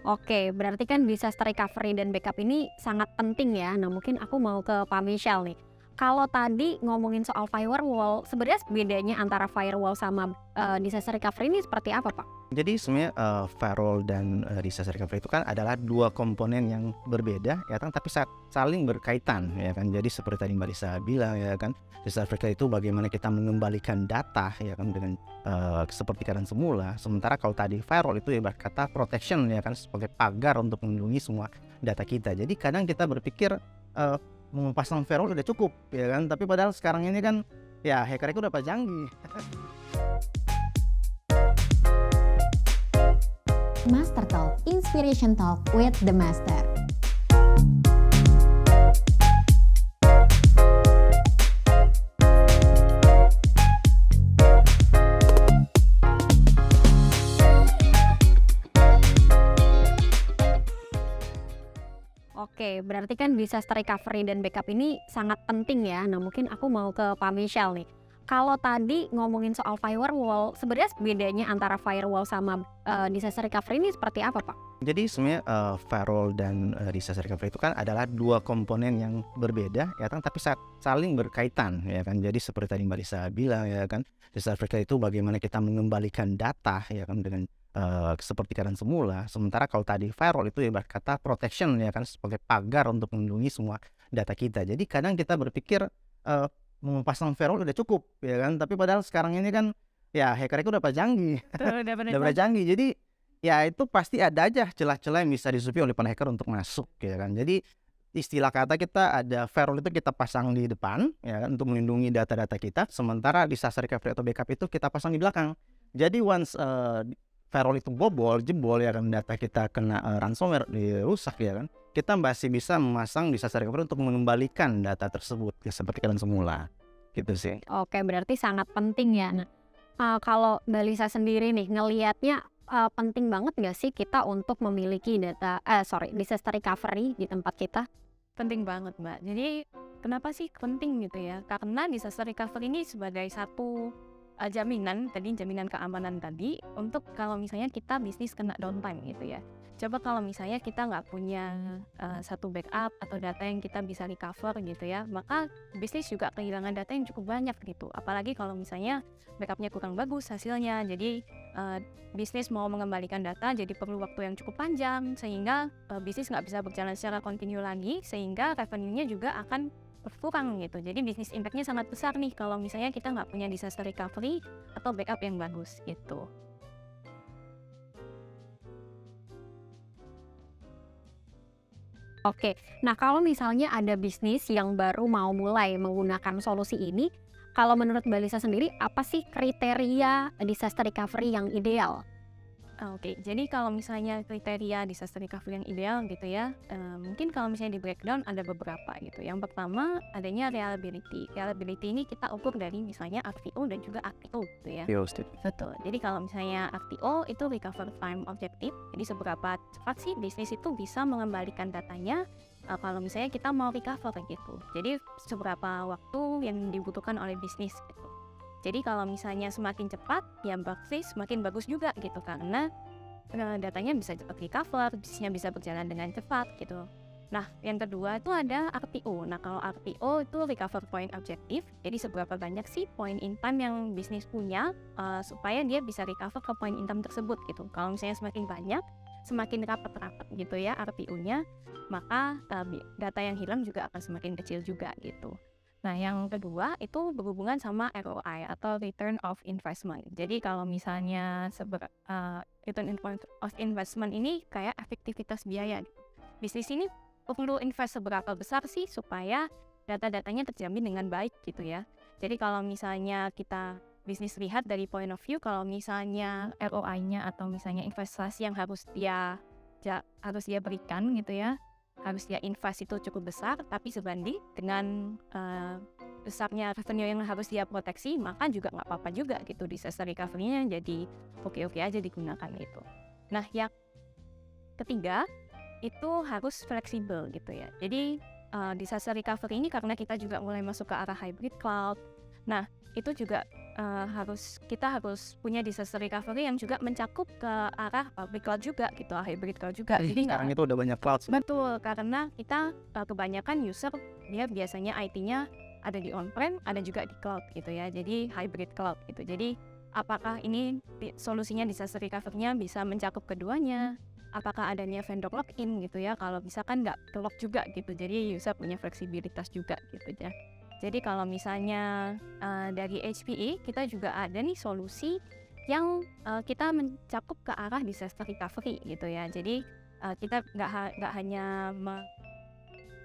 Oke, berarti kan disaster recovery dan backup ini sangat penting ya. Nah, mungkin aku mau ke Pak Michelle nih. Kalau tadi ngomongin soal firewall, sebenarnya bedanya antara firewall sama, disaster recovery ini seperti apa, Pak? Jadi sebenarnya, firewall dan, disaster recovery itu kan adalah 2 komponen yang berbeda ya kan, tapi saling berkaitan ya kan. Jadi seperti tadi Mbak Lisa bilang ya kan, disaster recovery itu bagaimana kita mengembalikan data ya kan dengan, seperti keadaan semula. Sementara kalau tadi firewall itu ibarat kata protection ya kan, sebagai pagar untuk melindungi semua data kita. Jadi kadang kita berpikir, pasang firewall udah cukup ya kan, tapi padahal sekarang ini kan ya hacker itu udah pada canggih. Master Talk, Inspiration Talk with the Master. Oke, berarti kan disaster recovery dan backup ini sangat penting ya. Nah, mungkin aku mau ke Pak Michelle nih. Kalau tadi ngomongin soal firewall, sebenarnya bedanya antara firewall sama, disaster recovery ini seperti apa, Pak? Jadi sebenarnya, firewall dan, disaster recovery itu kan adalah 2 komponen yang berbeda ya kan, tapi saling berkaitan ya kan. Jadi seperti tadi Mbak Lisa bilang ya kan, disaster recovery itu bagaimana kita mengembalikan data ya kan dengan, seperti keadaan semula. Sementara kalau tadi firewall itu ibarat kata protection ya kan, sebagai pagar untuk melindungi semua data kita. Jadi kadang kita berpikir, pasang firewall udah cukup ya kan, tapi padahal sekarang ini kan ya hacker itu udah pada canggih. Betul, udah pada Udah pada canggih. Jadi, ya itu pasti ada aja celah-celah yang bisa disusupi oleh para hacker untuk masuk ya kan. Jadi, istilah kata kita ada firewall itu kita pasang di depan ya kan untuk melindungi data-data kita, sementara disaster recovery atau backup itu kita pasang di belakang. Jadi once, firewall itu jebol ya kan, data kita kena, ransomware, rusak ya kan, kita masih bisa memasang disaster recovery untuk mengembalikan data tersebut ya seperti keadaan semula, gitu sih. Oke, berarti sangat penting ya. Nah, kalau Mbak Lisa sendiri nih ngelihatnya, penting banget nggak sih kita untuk memiliki disaster recovery di tempat kita? Penting banget, Mbak. Jadi kenapa sih penting gitu ya? Karena disaster recovery ini sebagai satu jaminan keamanan tadi untuk kalau misalnya kita bisnis kena downtime gitu ya. Coba kalau misalnya kita nggak punya satu backup atau data yang kita bisa recover gitu ya, maka bisnis juga kehilangan data yang cukup banyak gitu. Apalagi kalau misalnya backupnya kurang bagus hasilnya, jadi bisnis mau mengembalikan data jadi perlu waktu yang cukup panjang sehingga bisnis nggak bisa berjalan secara kontinu lagi, sehingga revenue-nya juga akan berkurang gitu. Jadi bisnis impact-nya sangat besar nih kalau misalnya kita nggak punya disaster recovery atau backup yang bagus gitu. Oke, nah kalau misalnya ada bisnis yang baru mau mulai menggunakan solusi ini, kalau menurut Mbak Lisa sendiri, apa sih kriteria disaster recovery yang ideal? Oke, jadi kalau misalnya kriteria disaster recovery yang ideal gitu ya, mungkin kalau misalnya di breakdown ada beberapa gitu. Yang pertama adanya reliability. Reliability ini kita ukur dari misalnya RTO dan juga RTO gitu ya. Betul. Jadi kalau misalnya RTO itu recover time objective, jadi seberapa cepat sih bisnis itu bisa mengembalikan datanya kalau misalnya kita mau recover gitu. Jadi seberapa waktu yang dibutuhkan oleh bisnis gitu. Jadi kalau misalnya semakin cepat, ya bisnis semakin bagus juga gitu karena datanya bisa cepat recover, bisnisnya bisa berjalan dengan cepat gitu. Nah, yang kedua itu ada RTO. Nah, kalau RTO itu recover point objective, jadi seberapa banyak sih point in time yang bisnis punya supaya dia bisa recover ke point in time tersebut gitu. Kalau misalnya semakin banyak, semakin rapat-rapat gitu ya RTO-nya, maka data yang hilang juga akan semakin kecil juga gitu. Nah, yang kedua itu berhubungan sama ROI atau return of investment. Jadi kalau misalnya return of investment ini kayak efektivitas biaya. Bisnis ini perlu invest seberapa besar sih supaya data-datanya terjamin dengan baik gitu ya. Jadi kalau misalnya kita bisnis lihat dari point of view, kalau misalnya ROI-nya atau misalnya investasi yang harus dia berikan gitu ya, harus dia invest itu cukup besar, tapi sebanding dengan besarnya revenue yang harus dia proteksi, maka juga nggak apa-apa juga gitu disaster recovery-nya jadi oke-oke aja digunakan gitu. Nah, yang ketiga itu harus fleksibel gitu ya. Jadi disaster recovery ini karena kita juga mulai masuk ke arah hybrid cloud, Itu juga kita harus punya disaster recovery yang juga mencakup ke arah public cloud juga gitu, hybrid cloud juga. Jadi Sekarang itu udah banyak cloud sih. betul, karena kita kebanyakan user dia biasanya IT-nya ada di on-prem, ada juga di cloud gitu ya. Jadi hybrid cloud gitu. Jadi apakah ini solusinya disaster recovery-nya bisa mencakup keduanya? Apakah adanya vendor lock-in gitu ya? Kalau misalkan nggak ke-lock juga gitu. Jadi user punya fleksibilitas juga gitu ya. Jadi kalau misalnya dari HPE kita juga ada nih solusi yang kita mencakup ke arah disaster recovery gitu ya. Jadi kita nggak hanya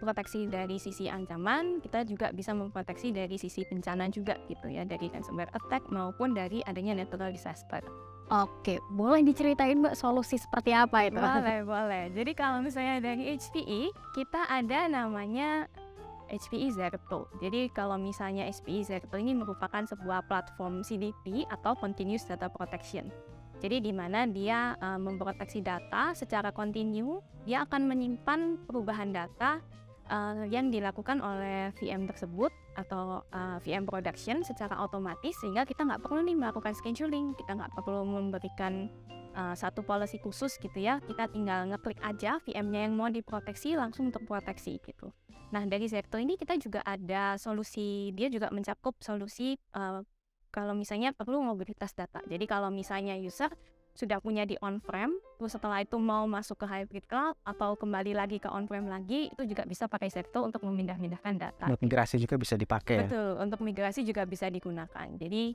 proteksi dari sisi ancaman, kita juga bisa memproteksi dari sisi bencana juga gitu ya, dari ransomware attack maupun dari adanya natural disaster. Oke, boleh diceritain Mbak solusi seperti apa itu? Boleh. Jadi kalau misalnya dari HPE, kita ada namanya HPE Zerto. Jadi kalau misalnya HPE Zerto ini merupakan sebuah platform CDP atau Continuous Data Protection. Jadi di mana dia memproteksi data secara kontinu, dia akan menyimpan perubahan data yang dilakukan oleh VM tersebut atau VM production secara otomatis, sehingga kita nggak perlu nih melakukan scheduling, kita nggak perlu memberikan satu policy khusus gitu ya, kita tinggal ngeklik aja VM-nya yang mau diproteksi langsung untuk proteksi gitu. Nah dari Zerto ini kita juga ada solusi, dia juga mencakup solusi kalau misalnya perlu mobilitas data. Jadi kalau misalnya user sudah punya di on-prem, terus setelah itu mau masuk ke hybrid cloud atau kembali lagi ke on-prem lagi, itu juga bisa pakai Zerto untuk memindah-mindahkan data. Untuk migrasi juga bisa dipakai ya. Betul, untuk migrasi juga bisa digunakan. Jadi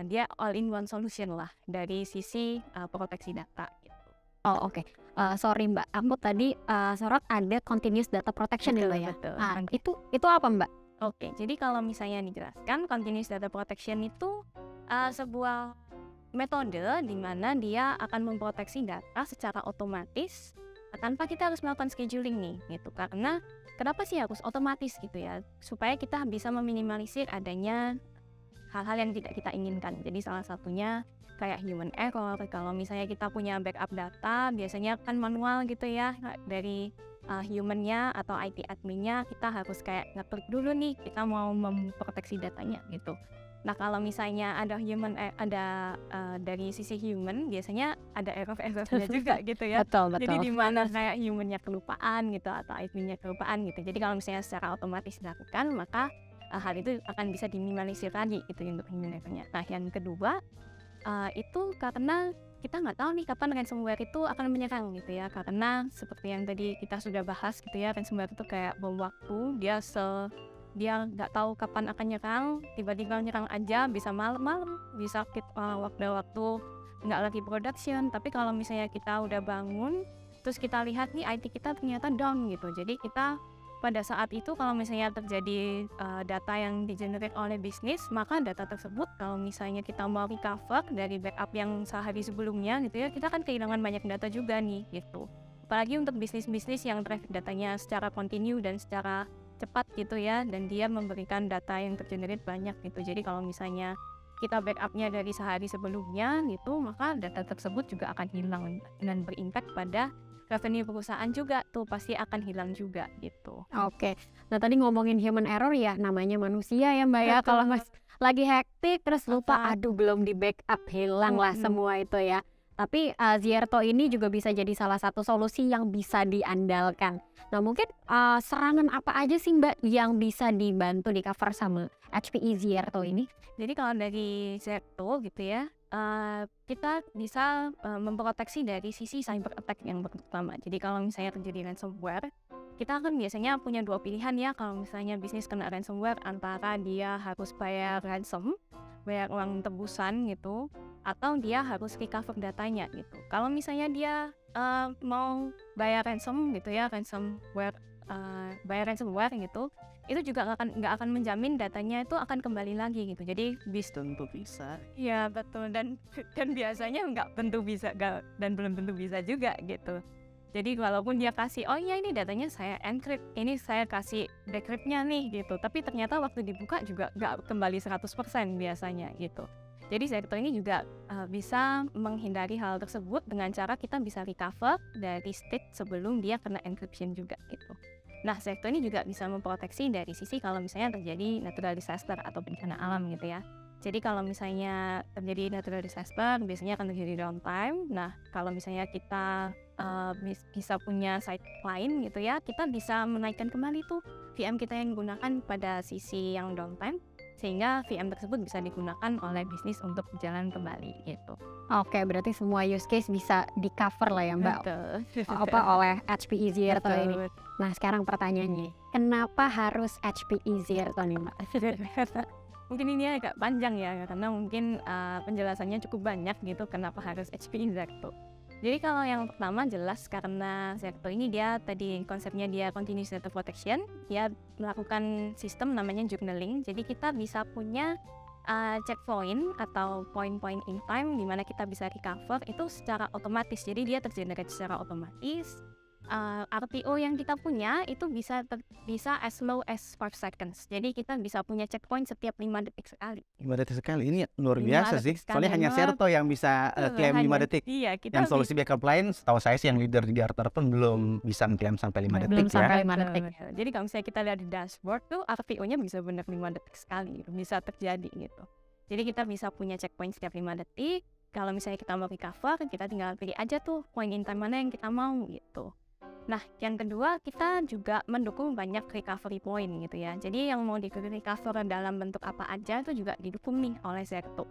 dia all-in-one solution lah dari sisi proteksi data gitu. Oh oke. Sorry Mbak, aku tadi sorot ada continuous data protection ya Mbak ya. Betul. Itu apa Mbak? Oke, jadi kalau misalnya dijelaskan, continuous data protection itu sebuah metode di mana dia akan memproteksi data secara otomatis tanpa kita harus melakukan scheduling nih gitu. Karena kenapa sih harus otomatis gitu ya? Supaya kita bisa meminimalisir adanya hal-hal yang tidak kita inginkan. Jadi salah satunya kayak human error. Kalau misalnya kita punya backup data, biasanya kan manual gitu ya, dari human-nya atau IT admin-nya kita harus kayak ngeklik dulu nih kita mau memproteksi datanya gitu. Nah kalau misalnya ada dari sisi human, biasanya ada error-errornya juga gitu ya. Betul. Jadi di mana kayak human-nya kelupaan gitu atau admin-nya kelupaan gitu. Jadi kalau misalnya secara otomatis dilakukan, maka hal itu akan bisa diminimalisir lagi gitu untuk human error-nya. Nah yang kedua itu karena kita nggak tahu nih kapan ransomware itu akan menyerang gitu ya. Karena seperti yang tadi kita sudah bahas gitu ya, ransomware itu kayak bom waktu, dia nggak tahu kapan akan nyerang, tiba-tiba nyerang aja, bisa malam-malam, bisa waktu nggak lagi production. Tapi kalau misalnya kita udah bangun, terus kita lihat nih IT kita ternyata down gitu. Jadi kita pada saat itu kalau misalnya terjadi data yang di-generate oleh bisnis, maka data tersebut kalau misalnya kita mau recover dari backup yang sehari sebelumnya gitu ya, kita kan kehilangan banyak data juga nih gitu. Apalagi untuk bisnis-bisnis yang traffic datanya secara kontinu dan secara cepat gitu ya, dan dia memberikan data yang tergenerate banyak gitu. Jadi kalau misalnya kita backupnya dari sehari sebelumnya gitu, maka data tersebut juga akan hilang dan berimpact pada revenue perusahaan juga tuh, pasti akan hilang juga gitu. Oke. Nah tadi ngomongin human error ya, namanya manusia ya Mbak ya. Kalau Mas lagi hektik terus lupa, aduh belum di backup, hilang lah semua itu ya. Tapi Zerto ini juga bisa jadi salah satu solusi yang bisa diandalkan. Nah mungkin serangan apa aja sih Mbak yang bisa dibantu di cover sama HPE Zerto ini? Jadi kalau dari Zerto gitu ya, kita bisa memproteksi dari sisi cyber attack yang pertama. Jadi kalau misalnya terjadi ransomware, kita kan biasanya punya dua pilihan ya. Kalau misalnya bisnis kena ransomware, antara dia harus bayar ransom, bayar uang tebusan gitu, atau dia harus recover datanya gitu. Kalau misalnya dia mau bayar ransom gitu ya, bayar ransomware gitu, itu juga nggak akan menjamin datanya itu akan kembali lagi gitu. Jadi Tentu bisa. ya betul, dan biasanya nggak tentu bisa, dan belum tentu bisa juga gitu. Jadi walaupun dia kasih, oh iya ini datanya saya encrypt, ini saya kasih decryptnya nih gitu, tapi ternyata waktu dibuka juga nggak kembali 100% biasanya gitu. Jadi Zerto ini juga bisa menghindari hal tersebut dengan cara kita bisa recover dari state sebelum dia kena encryption juga gitu. Nah, Sekto ini juga bisa memproteksi dari sisi kalau misalnya terjadi natural disaster atau bencana alam gitu ya. Jadi kalau misalnya terjadi natural disaster, biasanya akan terjadi downtime. Nah, kalau misalnya kita bisa punya site lain gitu ya, kita bisa menaikkan kembali tuh VM kita yang digunakan pada sisi yang downtime, sehingga VM tersebut bisa digunakan oleh bisnis untuk berjalan kembali gitu. Oke, berarti semua use case bisa di cover lah ya Mbak, Betul. oleh HP Zerto ini. Betul. Nah sekarang pertanyaannya, kenapa harus HP Zerto nih Mbak? Mungkin ini agak panjang ya, karena mungkin penjelasannya cukup banyak gitu kenapa harus HP Zerto. Jadi kalau yang pertama jelas karena Zerto ini dia tadi konsepnya dia continuous data protection, dia melakukan sistem namanya journaling. Jadi kita bisa punya checkpoint atau point-point in time di mana kita bisa recover itu secara otomatis. Jadi dia tergenerate secara otomatis. RTO yang kita punya itu bisa as low as 5 seconds. Jadi kita bisa punya checkpoint setiap 5 detik sekali. 5 detik sekali, ini luar 5 biasa sih. detik sekali, Soalnya hanya Zerto yang bisa klaim 5 detik. Iya, kita Yang solusi backup lain, setahu saya sih yang leader di Gartner pun belum bisa klaim sampai 5 Belum detik sampai ya. 5 detik. Jadi kalau misalnya kita lihat di dashboard tuh RTO-nya bisa benar 5 detik sekali, bisa terjadi gitu. Jadi kita bisa punya checkpoint setiap 5 detik. Kalau misalnya kita mau recover, kita tinggal pilih aja tuh point in time mana yang kita mau gitu. Nah, yang kedua kita juga mendukung banyak recovery point gitu ya. Jadi yang mau di recover dalam bentuk apa aja itu juga didukung nih oleh Zerto.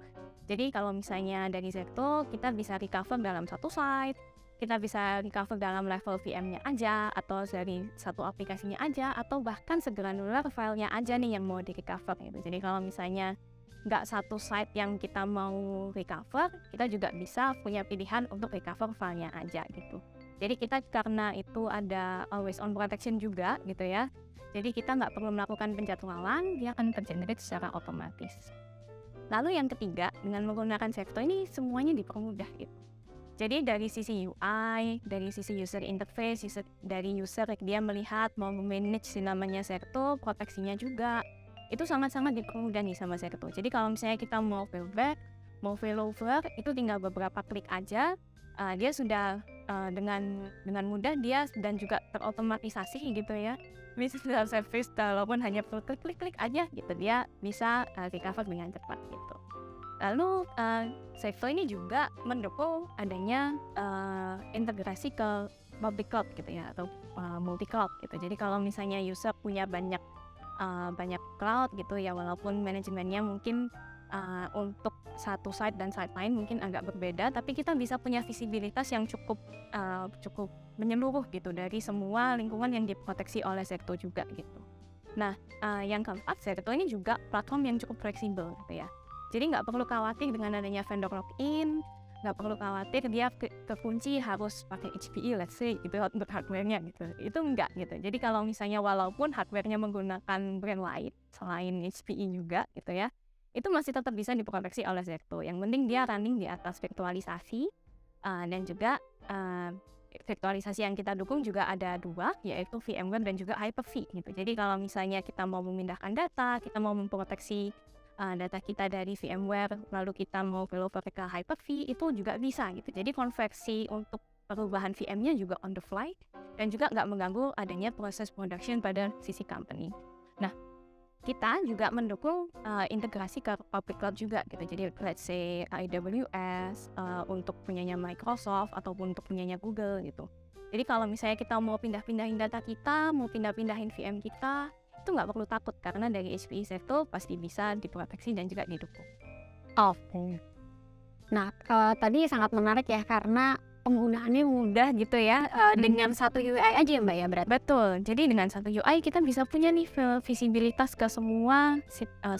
Jadi kalau misalnya dari Zerto kita bisa recover dalam satu site, kita bisa recover dalam level VM-nya aja, atau dari satu aplikasinya aja, atau bahkan segranular filenya aja nih yang mau di recover gitu. Jadi kalau misalnya nggak satu site yang kita mau recover, kita juga bisa punya pilihan untuk recover filenya aja gitu. Jadi kita karena itu ada always on protection juga gitu ya. Jadi kita nggak perlu melakukan penjadwalan, dia akan tergenerate secara otomatis. Lalu yang ketiga, dengan menggunakan Zerto ini semuanya dipermudah gitu. Jadi dari sisi UI, dari sisi user interface, dari user dia melihat mau manage si namanya Zerto, proteksinya juga itu sangat-sangat dipermudah nih sama Zerto. Jadi kalau misalnya kita mau failback, mau failover, itu tinggal beberapa klik aja. Dia sudah dengan mudah dia dan juga terotomatisasi gitu ya. Bisa service walaupun hanya perlu klik-klik aja gitu, dia bisa recover dengan cepat gitu. Lalu Zerto ini juga mendukung adanya integrasi ke public cloud gitu ya, atau multi cloud gitu. Jadi kalau misalnya user punya banyak cloud gitu ya, walaupun manajemennya mungkin untuk satu site dan site lain mungkin agak berbeda, tapi kita bisa punya visibilitas yang cukup menyeluruh gitu dari semua lingkungan yang diproteksi oleh Zerto juga gitu. Nah, yang keempat, Zerto ini juga platform yang cukup fleksibel gitu ya. Jadi nggak perlu khawatir dengan adanya vendor login, nggak perlu khawatir dia kekunci harus pakai HPE let's say gitu untuk hardware-nya gitu. Itu enggak gitu. Jadi kalau misalnya walaupun hardware-nya menggunakan brand lain selain HPE juga gitu ya, itu masih tetap bisa diproteksi oleh Zerto. Yang penting dia running di atas virtualisasi, dan juga virtualisasi yang kita dukung juga ada dua, yaitu VMware dan juga Hyper-V gitu. Jadi kalau misalnya kita mau memindahkan data, kita mau memproteksi data kita dari VMware, lalu kita mau failover ke Hyper-V, itu juga bisa gitu. Jadi konversi untuk perubahan VM-nya juga on the fly, dan juga nggak mengganggu adanya proses production pada sisi company. Nah, kita juga mendukung integrasi ke public cloud juga gitu. Jadi let's say AWS untuk punyanya Microsoft ataupun untuk punyanya Google gitu. Jadi kalau misalnya kita mau pindah-pindahin data kita, mau pindah-pindahin VM kita, itu nggak perlu takut karena dari HPE Zerto pasti bisa diproteksi dan juga didukung. Oke. Nah, tadi sangat menarik ya karena penggunaannya mudah gitu ya, dengan satu UI aja ya Mbak ya berarti? Betul, jadi dengan satu UI kita bisa punya nih visibilitas ke semua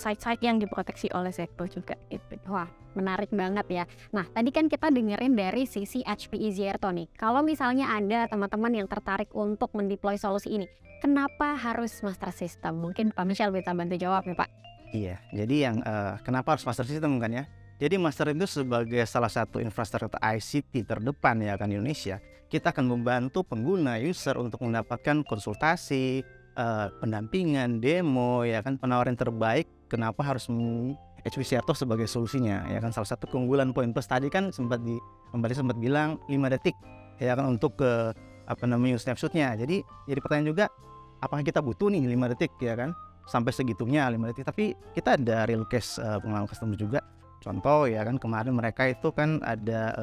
site-site yang diproteksi oleh Zerto juga gitu. Wah, menarik banget ya. Nah, tadi kan kita dengerin dari sisi HPE Zerto nih. Kalau misalnya ada teman-teman yang tertarik untuk mendeploy solusi ini, kenapa harus master system? Mungkin Pak Michelle bisa bantu jawab ya Pak. Iya, jadi yang kenapa harus master system kan ya? Jadi master itu sebagai salah satu infrastruktur ICT terdepan ya kan di Indonesia, kita akan membantu pengguna user untuk mendapatkan konsultasi, pendampingan, demo ya kan, penawaran terbaik. Kenapa harus HPE Zerto sebagai solusinya ya kan? Salah satu keunggulan poin plus tadi kan sempat bilang 5 detik ya kan untuk snapshotnya. Jadi pertanyaan juga, apakah kita butuh nih 5 detik ya kan, sampai segitunya 5 detik, tapi kita ada real case pengalaman customer juga. Contoh ya kan, kemarin mereka itu kan ada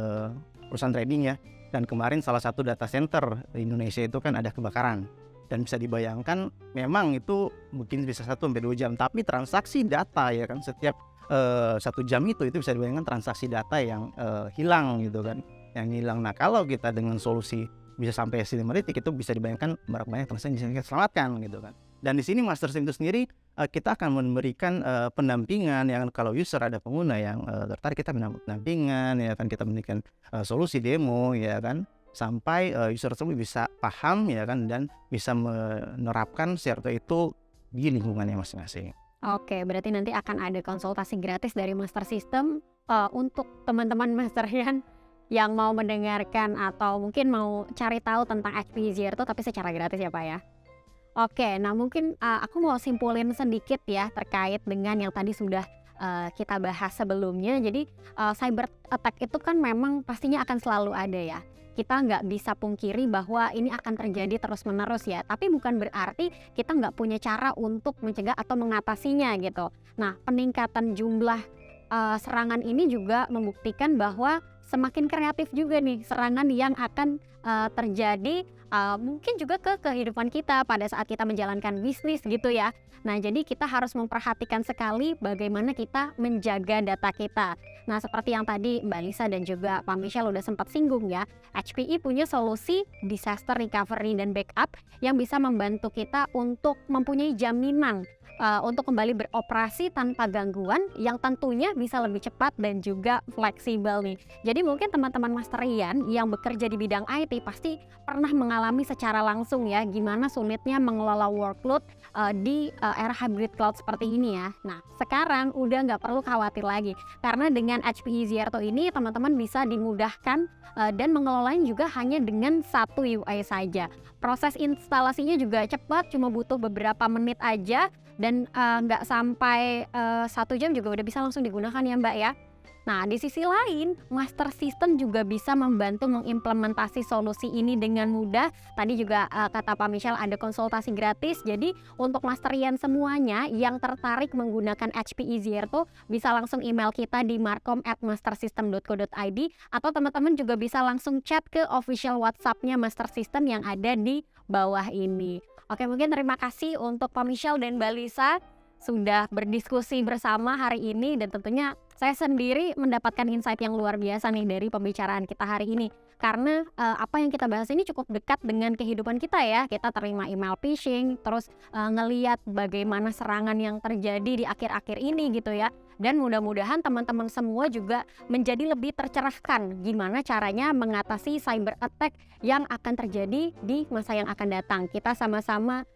perusahaan trading ya, dan kemarin salah satu data center di Indonesia itu kan ada kebakaran, dan bisa dibayangkan memang itu mungkin bisa 1-2 jam, tapi transaksi data ya kan setiap 1 jam itu bisa dibayangkan transaksi data yang hilang gitu kan, yang hilang. Nah kalau kita dengan solusi bisa sampai 5 detik, itu bisa dibayangkan berapa banyak transaksi yang bisa kita selamatkan gitu kan. Dan di sini Master System itu sendiri kita akan memberikan pendampingan ya kan, kalau user ada pengguna yang tertarik, kita pendampingan ya kan, kita memberikan solusi demo ya kan, sampai user tersebut bisa paham ya kan, dan bisa menerapkan CRT itu di lingkungannya masing-masing. Oke, berarti nanti akan ada konsultasi gratis dari Master System untuk teman-teman Masterian yang mau mendengarkan atau mungkin mau cari tahu tentang HPE Zero tapi secara gratis ya Pak ya. Oke, nah mungkin aku mau simpulin sedikit ya terkait dengan yang tadi sudah kita bahas sebelumnya. Jadi cyber attack itu kan memang pastinya akan selalu ada ya. Kita nggak bisa pungkiri bahwa ini akan terjadi terus-menerus ya. Tapi bukan berarti kita nggak punya cara untuk mencegah atau mengatasinya gitu. Nah, peningkatan jumlah serangan ini juga membuktikan bahwa semakin kreatif juga nih serangan yang akan terjadi mungkin juga ke kehidupan kita pada saat kita menjalankan bisnis gitu ya. Nah jadi kita harus memperhatikan sekali bagaimana kita menjaga data kita. Nah seperti yang tadi Mbak Lisa dan juga Pak Michelle udah sempat singgung ya, HPE punya solusi disaster recovery dan backup yang bisa membantu kita untuk mempunyai jaminan untuk kembali beroperasi tanpa gangguan yang tentunya bisa lebih cepat dan juga fleksibel nih. Jadi mungkin teman-teman Masterian yang bekerja di bidang IT pasti pernah mengalami secara langsung ya gimana sulitnya mengelola workload di era hybrid cloud seperti ini ya. Nah sekarang udah nggak perlu khawatir lagi karena dengan HPE Zerto ini teman-teman bisa dimudahkan dan mengelolanya juga hanya dengan satu UI saja. Proses instalasinya juga cepat, cuma butuh beberapa menit aja dan nggak sampai 1 jam juga udah bisa langsung digunakan ya Mbak ya. Nah di sisi lain Master System juga bisa membantu mengimplementasi solusi ini dengan mudah. Tadi juga kata Pak Michelle ada konsultasi gratis. Jadi untuk Masterian semuanya yang tertarik menggunakan HPE Zerto bisa langsung email kita di markom@mastersystem.co.id atau teman-teman juga bisa langsung chat ke official WhatsApp-nya Master System yang ada di bawah ini. Oke, mungkin terima kasih untuk Pak Michelle dan Mbak Lisa sudah berdiskusi bersama hari ini dan tentunya saya sendiri mendapatkan insight yang luar biasa nih dari pembicaraan kita hari ini. Karena apa yang kita bahas ini cukup dekat dengan kehidupan kita ya. Kita terima email phishing, terus ngeliat bagaimana serangan yang terjadi di akhir-akhir ini gitu ya. Dan mudah-mudahan teman-teman semua juga menjadi lebih tercerahkan gimana caranya mengatasi cyber attack yang akan terjadi di masa yang akan datang. Kita sama-sama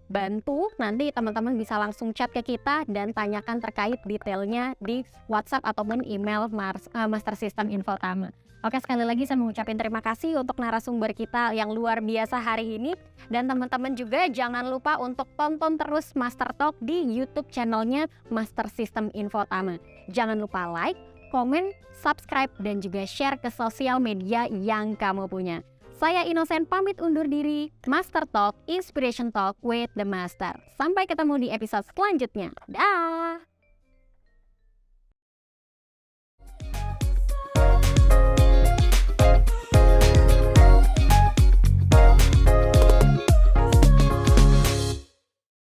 bantu, nanti teman-teman bisa langsung chat ke kita dan tanyakan terkait detailnya di WhatsApp ataupun email Master System Infotama. Oke, sekali lagi saya mengucapkan terima kasih untuk narasumber kita yang luar biasa hari ini. Dan teman-teman juga jangan lupa untuk tonton terus Master Talk di YouTube channelnya Master System Infotama. Jangan lupa like, komen, subscribe, dan juga share ke sosial media yang kamu punya. Saya Innocent pamit undur diri. Master Talk, Inspiration Talk with the Master. Sampai ketemu di episode selanjutnya. Dah.